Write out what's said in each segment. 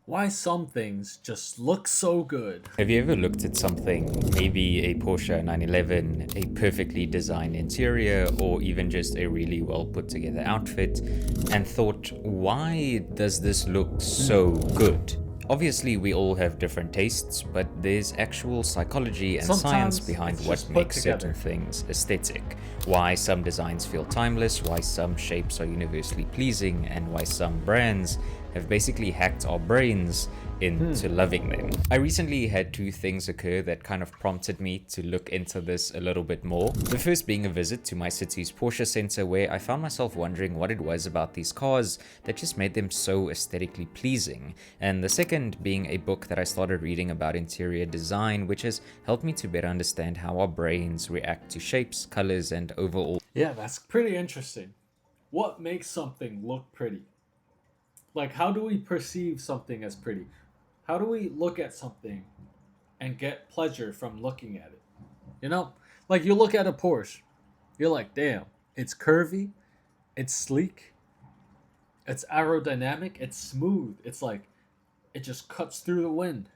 Why some things just look so good. Have you ever looked at something, maybe a Porsche 911, a perfectly designed interior, or even just a really well put together outfit, and thought, why does this look so good? Obviously, we all have different tastes, but there's actual psychology and science Sometimes behind it's what just put makes certain together. things aesthetic. Why some designs feel timeless, why some shapes are universally pleasing, and why some brands have basically hacked our brains into loving them. I recently had two things occur that kind of prompted me to look into this a little bit more. The first being a visit to my city's Porsche Center, where I found myself wondering what it was about these cars that just made them so aesthetically pleasing. And the second being a book that I started reading about interior design, which has helped me to better understand how our brains react to shapes, colors, and overall. Yeah, that's pretty interesting. What makes something look pretty? Like, how do we perceive something as pretty? How do we look at something and get pleasure from looking at it? You know, like you look at a Porsche, you're like, damn, it's curvy, it's sleek, it's aerodynamic, it's smooth. It's like it just cuts through the wind.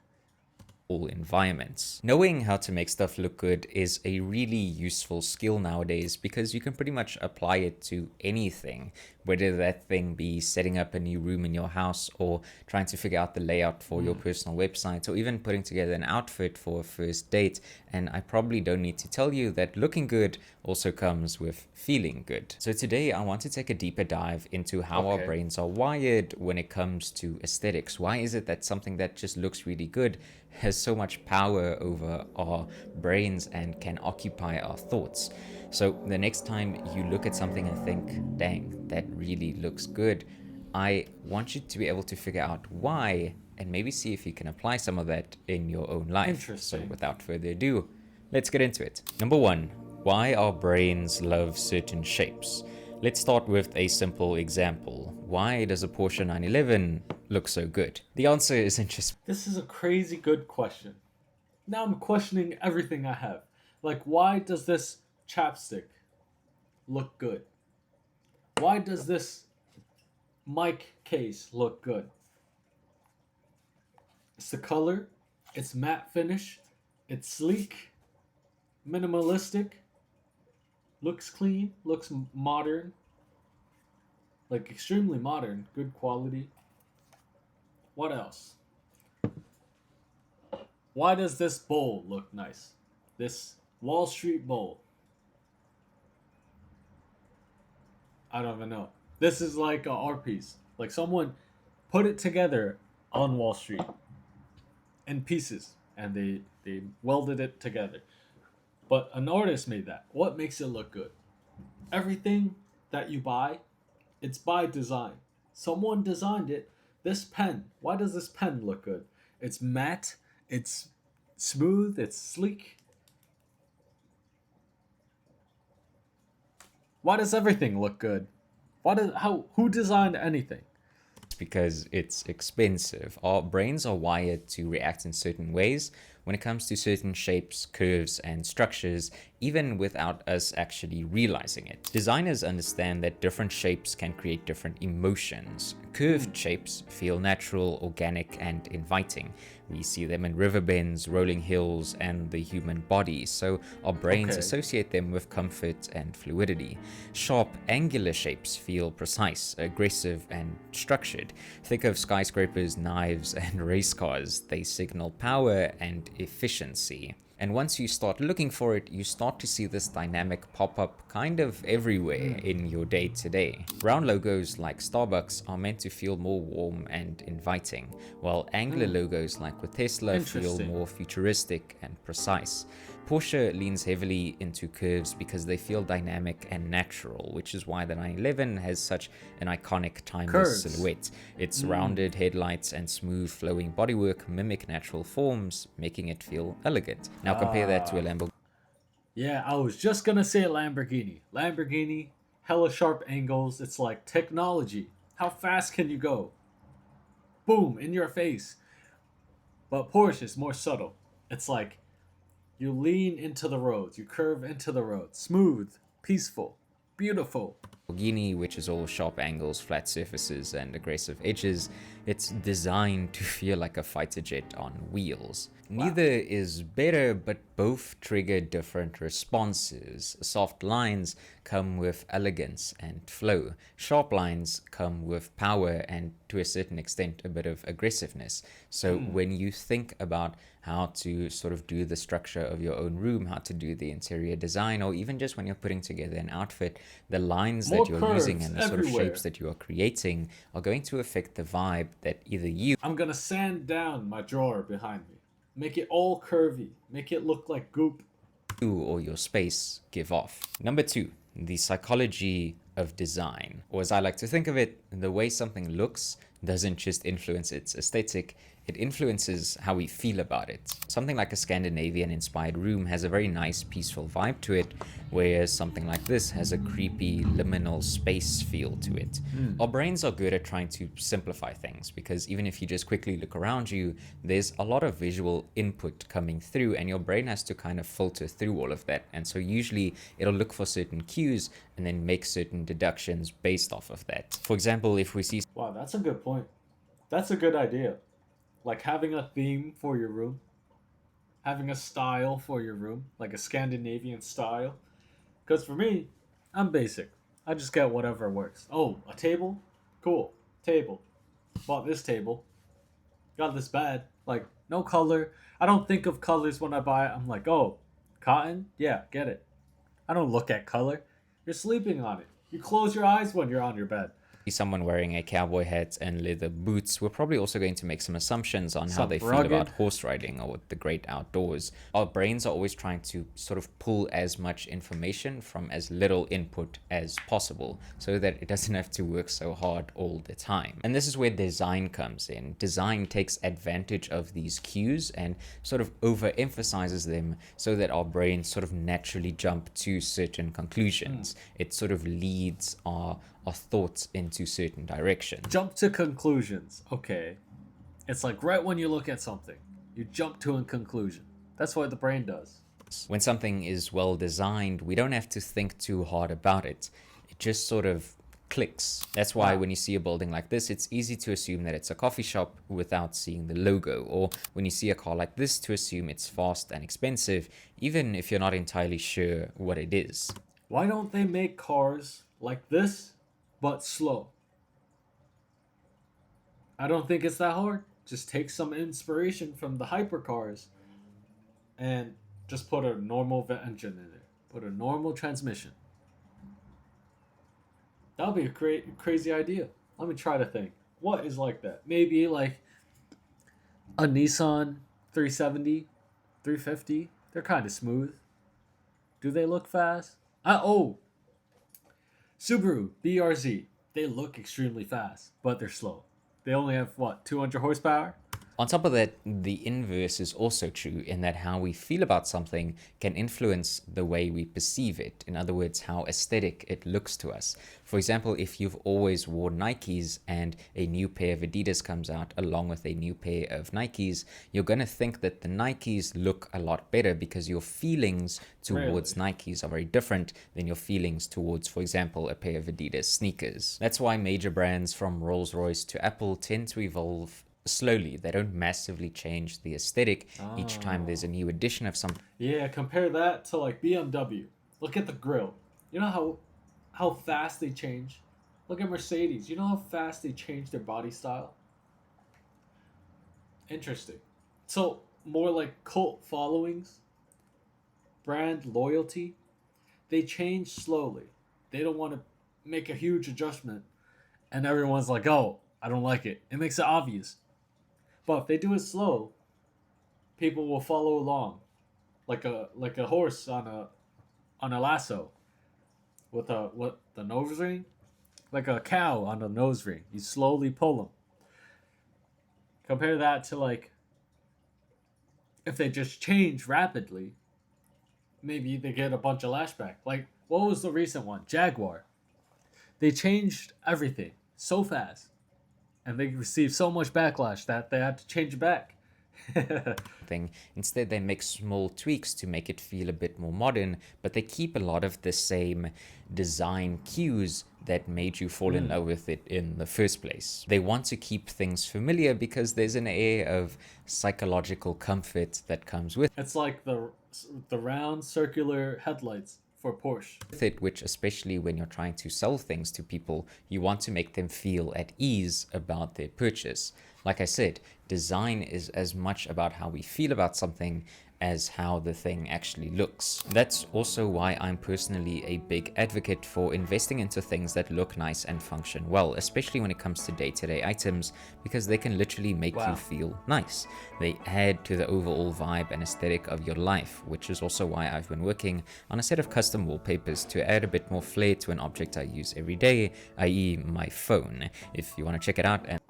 Environments. Knowing how to make stuff look good is a really useful skill nowadays because you can pretty much apply it to anything, whether that thing be setting up a new room in your house or trying to figure out the layout for your personal website or even putting together an outfit for a first date. And I probably don't need to tell you that looking good also comes with feeling good. So today I want to take a deeper dive into how our Okay. brains are wired when it comes to aesthetics. Why is it that something that just looks really good has so much power over our brains and can occupy our thoughts? So the next time you look at something and think, dang, that really looks good, I want you to be able to figure out why and maybe see if you can apply some of that in your own life. So Interesting. without further ado, let's get into it. Number one, why our brains love certain shapes. Let's start with a simple example. Why does a Porsche 911 look so good? The answer isn't just This is a crazy good question. Now I'm questioning everything I have. Like, why does this chapstick look good? Why does this mic case look good? It's the color, it's matte finish, it's sleek, minimalistic, looks clean, looks modern, like extremely modern, good quality. What else? Why does this bowl look nice? This Wall Street bowl. I don't even know. This is like a art piece. Like someone put it together on Wall Street in pieces and they welded it together. But an artist made that. What makes it look good? Everything that you buy, it's by design. Someone designed it. This pen, why does this pen look good? It's matte, it's smooth, it's sleek. Why does everything look good? Who designed anything? because it's expensive. Our brains are wired to react in certain ways when it comes to certain shapes, curves, and structures, even without us actually realizing it. Designers understand that different shapes can create different emotions. Curved shapes feel natural, organic, and inviting. We see them in river bends, rolling hills, and the human body, so our brains Okay. associate them with comfort and fluidity. Sharp, angular shapes feel precise, aggressive, and structured. Think of skyscrapers, knives, and race cars. They signal power and efficiency. And once you start looking for it, you start to see this dynamic pop up kind of everywhere in your day to day. Round logos like Starbucks are meant to feel more warm and inviting, while angular logos like with Tesla feel Interesting. more futuristic and precise. Porsche leans heavily into curves because they feel dynamic and natural, which is why the 911 has such an iconic timeless Curves. silhouette. Its rounded headlights and smooth flowing bodywork mimic natural forms, making it feel elegant. Now compare that to a Lamborghini. Yeah, I was just gonna say Lamborghini. Lamborghini, hella sharp angles. It's like technology. How fast can you go? Boom, in your face. But Porsche is more subtle. It's like you lean into the roads, you curve into the road. Smooth, peaceful, beautiful. Lamborghini, which is all sharp angles, flat surfaces, and aggressive edges. It's designed to feel like a fighter jet on wheels. Wow. Neither is better, but both trigger different responses. Soft lines come with elegance and flow. Sharp lines come with power and, to a certain extent, a bit of aggressiveness. So when you think about how to sort of do the structure of your own room, how to do the interior design, or even just when you're putting together an outfit, the lines More that you're curves using and the sort of everywhere. shapes that you are creating are going to affect the vibe that either you I'm gonna sand down my drawer behind me. Make it all curvy. Make it look like goop. or your space give off. Number 2, the psychology of design, or as I like to think of it, the way something looks doesn't just influence its aesthetic, it influences how we feel about it. Something like a Scandinavian inspired room has a very nice peaceful vibe to it, whereas something like this has a creepy liminal space feel to it. Our brains are good at trying to simplify things, because even if you just quickly look around you, there's a lot of visual input coming through, and your brain has to kind of filter through all of that. And so usually it'll look for certain cues and then make certain deductions based off of that. For example, if we see Wow, that's a good point. That's a good idea. Like having a theme for your room, having a style for your room, like a Scandinavian style. Because for me, I'm basic. I just get whatever works. Oh, a table? Cool. Table. Bought this table. Got this bed. Like, no color. I don't think of colors when I buy it. I'm like, oh, cotton? Yeah, get it. I don't look at color. You're sleeping on it. You close your eyes when you're on your bed. someone wearing a cowboy hat and leather boots, we're probably also going to make some assumptions on how Some they feel rugged. about horse riding or the great outdoors. Our brains are always trying to sort of pull as much information from as little input as possible so that it doesn't have to work so hard all the time. And this is where design comes in. Design takes advantage of these cues and sort of overemphasizes them so that our brains sort of naturally jump to certain conclusions. It sort of leads our thoughts into certain directions. Jump to conclusions. Okay. It's like right when you look at something, you jump to a conclusion. That's what the brain does. When something is well designed, we don't have to think too hard about it. It just sort of clicks. That's why when you see a building like this, it's easy to assume that it's a coffee shop without seeing the logo. Or when you see a car like this, to assume it's fast and expensive, even if you're not entirely sure what it is. Why don't they make cars like this, but slow? I don't think it's that hard. Just take some inspiration from the hypercars and just put a normal engine in it. Put a normal transmission. That would be a crazy idea. Let me try to think. What is like that? Maybe like a Nissan 370, 350. They're kind of smooth. Do they look fast? Subaru BRZ. They look extremely fast, but they're slow. They only have, 200 horsepower? On top of that, the inverse is also true in that how we feel about something can influence the way we perceive it. In other words, how aesthetic it looks to us. For example, if you've always worn Nikes and a new pair of Adidas comes out along with a new pair of Nikes, you're going to think that the Nikes look a lot better because your feelings towards Nikes are very different than your feelings towards, for example, a pair of Adidas sneakers. That's why major brands from Rolls-Royce to Apple tend to evolve slowly. They don't massively change the aesthetic each time there's a new edition of something. Yeah, compare that to like BMW. Look at the grill. You know how fast they change? Look at Mercedes. You know how fast they change their body style? Interesting. So, more like cult followings, brand loyalty, they change slowly. They don't want to make a huge adjustment and everyone's like, "Oh, I don't like it." It makes it obvious. But if they do it slow, people will follow along, like a horse on a lasso, with the nose ring, like a cow on the nose ring. You slowly pull them. Compare that to like if they just change rapidly, maybe they get a bunch of lashback. Like what was the recent one? Jaguar. They changed everything so fast. And they received so much backlash that they had to change it back. thing. Instead, they make small tweaks to make it feel a bit more modern, but they keep a lot of the same design cues that made you fall in love with it in the first place. They want to keep things familiar because there's an air of psychological comfort that comes with It's like the round circular headlights for Porsche. it, which, especially when you're trying to sell things to people, you want to make them feel at ease about their purchase. Like I said, design is as much about how we feel about something as how the thing actually looks. That's also why I'm personally a big advocate for investing into things that look nice and function well, especially when it comes to day-to-day items, because they can literally make you feel nice. They add to the overall vibe and aesthetic of your life, which is also why I've been working on a set of custom wallpapers to add a bit more flair to an object I use every day, i.e. my phone. If you want to check it out, and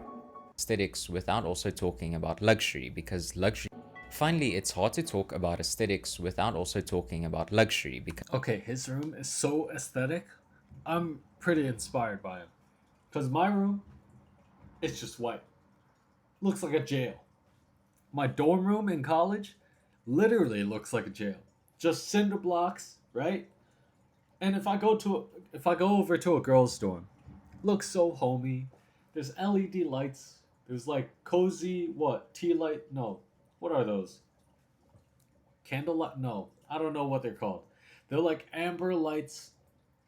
aesthetics without also talking about luxury, because luxury... Finally, it's hard to talk about aesthetics without also talking about luxury, because... Okay, his room is so aesthetic. I'm pretty inspired by him. Because my room, it's just white. Looks like a jail. My dorm room in college literally looks like a jail. Just cinder blocks, right? And if I go over to a girl's dorm, looks so homey. There's LED lights. There's like cozy tea light? No. What are those? Candlelight? No. I don't know what they're called. They're like amber lights.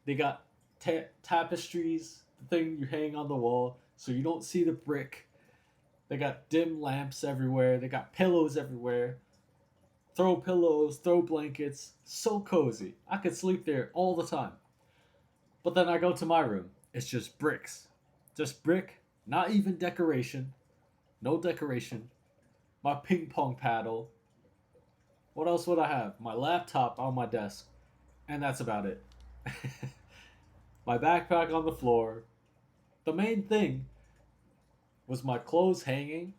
They got tapestries, the thing you hang on the wall so you don't see the brick. They got dim lamps everywhere. They got pillows everywhere. Throw pillows, throw blankets. So cozy. I could sleep there all the time. But then I go to my room. It's just bricks. Just brick. Not even decoration. No decoration. My ping pong paddle. What else would I have? My laptop on my desk. And that's about it. My backpack on the floor. The main thing was my clothes hanging,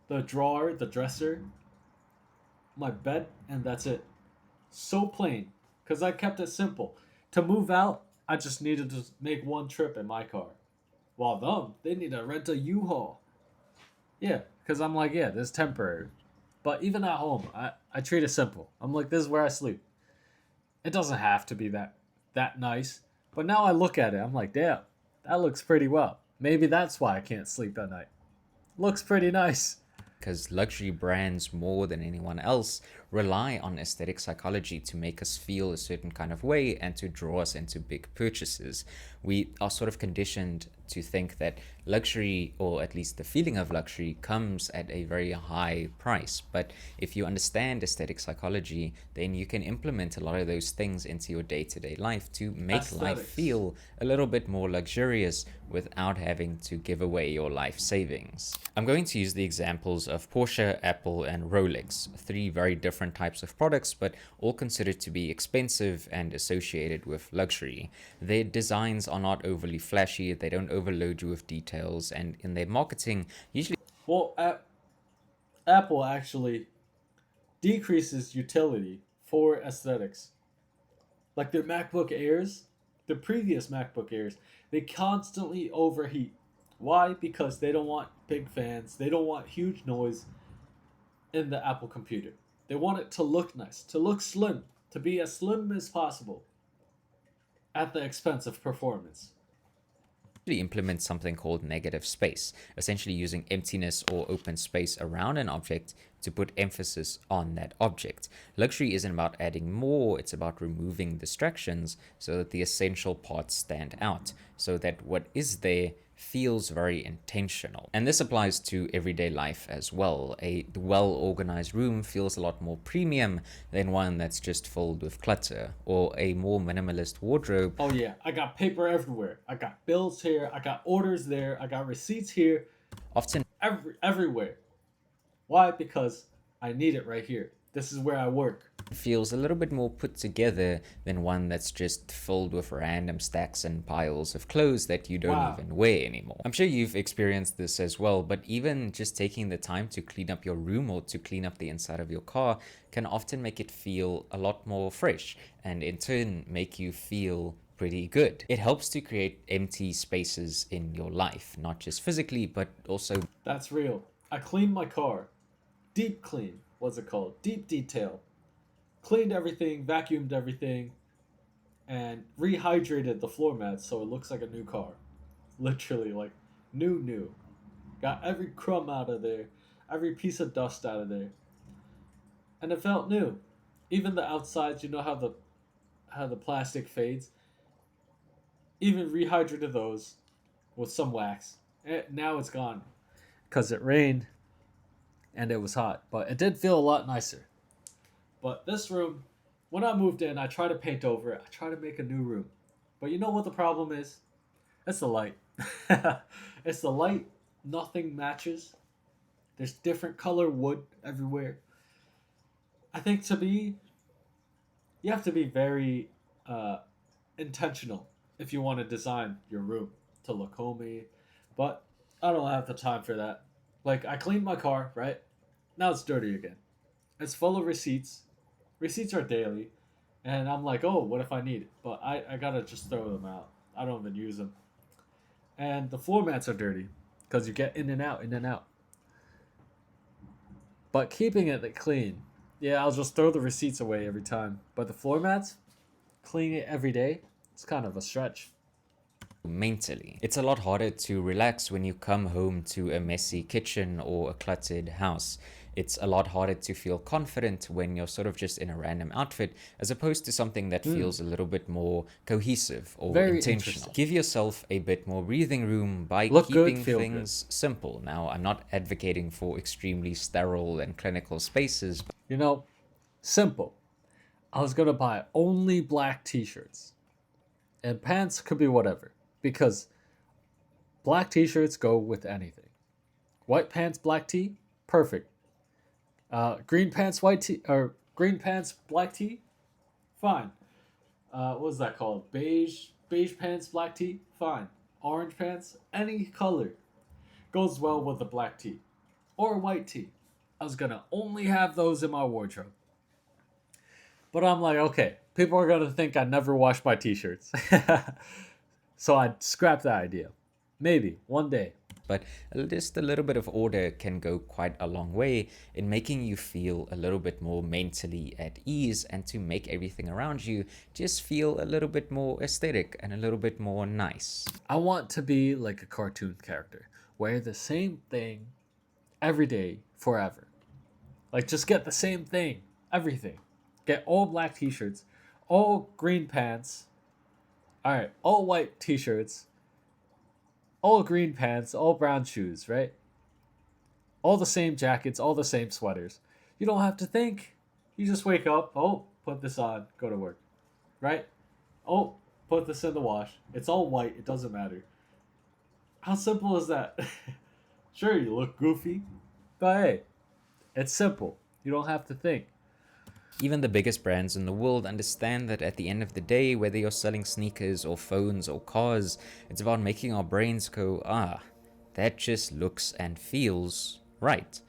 the drawer, the dresser, my bed, and that's it. So plain, because I kept it simple. To move out, I just needed to make one trip in my car. While they need to rent a U-Haul. Yeah, because I'm like, yeah, this is temporary. But even at home, I treat it simple. I'm like, this is where I sleep. It doesn't have to be that nice. But now I look at it, I'm like, damn, that looks pretty well. Maybe that's why I can't sleep at night. Looks pretty nice. Because luxury brands, more than anyone else, rely on aesthetic psychology to make us feel a certain kind of way and to draw us into big purchases. We are sort of conditioned to think that luxury, or at least the feeling of luxury, comes at a very high price. But if you understand aesthetic psychology, then you can implement a lot of those things into your day-to-day life to make life feel a little bit more luxurious without having to give away your life savings. I'm going to use the examples of Porsche, Apple, and Rolex, three very different types of products, but all considered to be expensive and associated with luxury. Their designs are not overly flashy, they don't overload you with details, and in their marketing, usually... Well, Apple actually decreases utility for aesthetics. Like their MacBook Airs, the previous MacBook Airs, they constantly overheat. Why? Because they don't want big fans. They don't want huge noise in the Apple computer. They want it to look nice, to look slim, to be as slim as possible at the expense of performance. Implement something called negative space, essentially using emptiness or open space around an object to put emphasis on that object. Luxury isn't about adding more, it's about removing distractions so that the essential parts stand out, so that what is there feels very intentional. And this applies to everyday life as well. A well-organized room feels a lot more premium than one that's just filled with clutter, or a more minimalist wardrobe. Oh yeah, I got paper everywhere. I got bills here, I got orders there, I got receipts here. Often everywhere. Why? Because I need it right here. This is where I work. Feels a little bit more put together than one that's just filled with random stacks and piles of clothes that you don't even wear anymore. I'm sure you've experienced this as well, but even just taking the time to clean up your room or to clean up the inside of your car can often make it feel a lot more fresh, and in turn make you feel pretty good. It helps to create empty spaces in your life, not just physically, but also... That's real. I cleaned my car deep clean. What's it called? Deep detail. Cleaned everything, vacuumed everything, and rehydrated the floor mats so it looks like a new car. Literally, like new. Got every crumb out of there, every piece of dust out of there, and it felt new. Even the outsides, you know how the plastic fades. Even rehydrated those with some wax. Now it's gone because it rained and it was hot, but it did feel a lot nicer. But this room, when I moved in, I tried to paint over it. I tried to make a new room, but you know what the problem is? It's the light. It's the light. Nothing matches. There's different color wood everywhere. I think you have to be very intentional if you want to design your room to look homey. But I don't have the time for that. Like, I cleaned my car, right? Now it's dirty again. It's full of receipts. Receipts are daily. And I'm like, oh, what if I need it? But I gotta just throw them out. I don't even use them. And the floor mats are dirty because you get in and out, in and out. But keeping it clean, yeah, I'll just throw the receipts away every time. But the floor mats, clean it every day, it's kind of a stretch. Mentally, it's a lot harder to relax when you come home to a messy kitchen or a cluttered house. It's a lot harder to feel confident when you're sort of just in a random outfit, as opposed to something that feels a little bit more cohesive or Very intentional. interesting. Give yourself a bit more breathing room by Look good, keeping feel things simple. Now, I'm not advocating for extremely sterile and clinical spaces. You know, simple. I was gonna buy only black t-shirts. And pants could be whatever. Because black t-shirts go with anything. White pants, black tee, perfect. Green pants, white tee, or green pants, black tee, fine. What was that called? Beige pants, black tee, fine. Orange pants, any color goes well with a black tee or a white tee. I was gonna only have those in my wardrobe. But I'm like, okay, people are gonna think I never wash my t-shirts. So I scrapped that idea. Maybe one day. But just a little bit of order can go quite a long way in making you feel a little bit more mentally at ease and to make everything around you just feel a little bit more aesthetic and a little bit more nice. I want to be like a cartoon character. Wear the same thing every day forever. Like, just get the same thing. Everything. Get all black t-shirts, all green pants. Alright, all white t-shirts, all green pants, all brown shoes, right? All the same jackets, all the same sweaters. You don't have to think. You just wake up, oh, put this on, go to work. Right? Oh, put this in the wash. It's all white, it doesn't matter. How simple is that? Sure, you look goofy, but hey, it's simple. You don't have to think. Even the biggest brands in the world understand that at the end of the day, whether you're selling sneakers or phones or cars, it's about making our brains go, that just looks and feels right.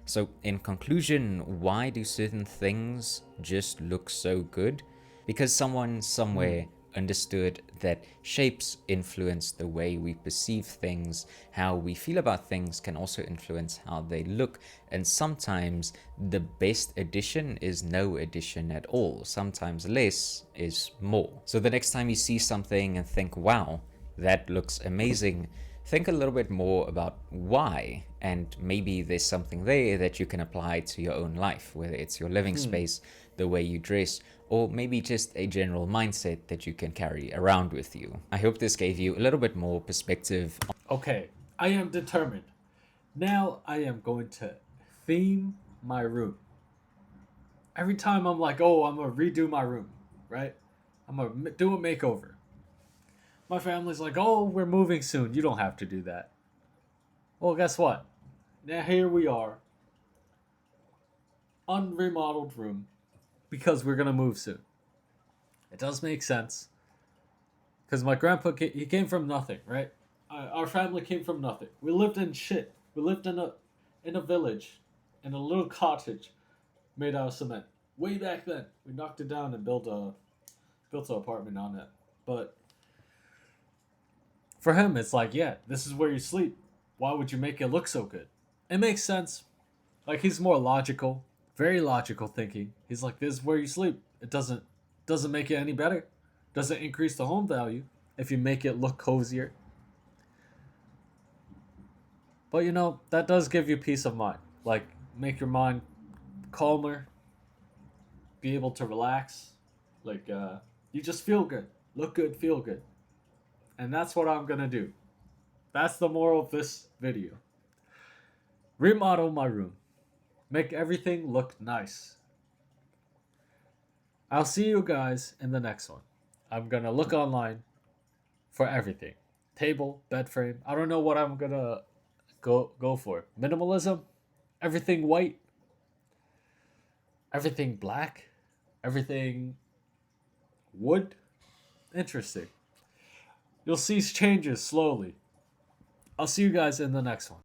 So in conclusion, why do certain things just look so good? Because someone somewhere understood that shapes influence the way we perceive things, how we feel about things can also influence how they look, and sometimes the best addition is no addition at all. Sometimes less is more. So the next time you see something and think, wow, that looks amazing, think a little bit more about why, and maybe there's something there that you can apply to your own life, whether it's your living space, the way you dress, or maybe just a general mindset that you can carry around with you. I hope this gave you a little bit more perspective. Okay, I am determined. Now I am going to theme my room. Every time I'm like, oh, I'm going to redo my room, right? I'm going to do a makeover. My family's like, oh, we're moving soon. You don't have to do that. Well, guess what? Now here we are. Unremodeled room. Because we're going to move soon. It does make sense. Because my grandpa, he came from nothing, right? Our family came from nothing. We lived in shit. We lived in a village. In a little cottage made out of cement. Way back then. We knocked it down and built an apartment on it. But for him, it's like, yeah, this is where you sleep. Why would you make it look so good? It makes sense. Like he's more logical, very logical thinking. He's like, this is where you sleep. It doesn't make it any better. Doesn't increase the home value if you make it look cozier. But you know, that does give you peace of mind. Like make your mind calmer, be able to relax. Like you just feel good. Look good, feel good. And that's what I'm gonna do. That's the moral of this video. Remodel my room. Make everything look nice. I'll see you guys in the next one. I'm gonna look online for everything. Table, bed frame. I don't know what I'm gonna go for. Minimalism? Everything white? Everything black? Everything wood? Interesting. You'll see changes slowly. I'll see you guys in the next one.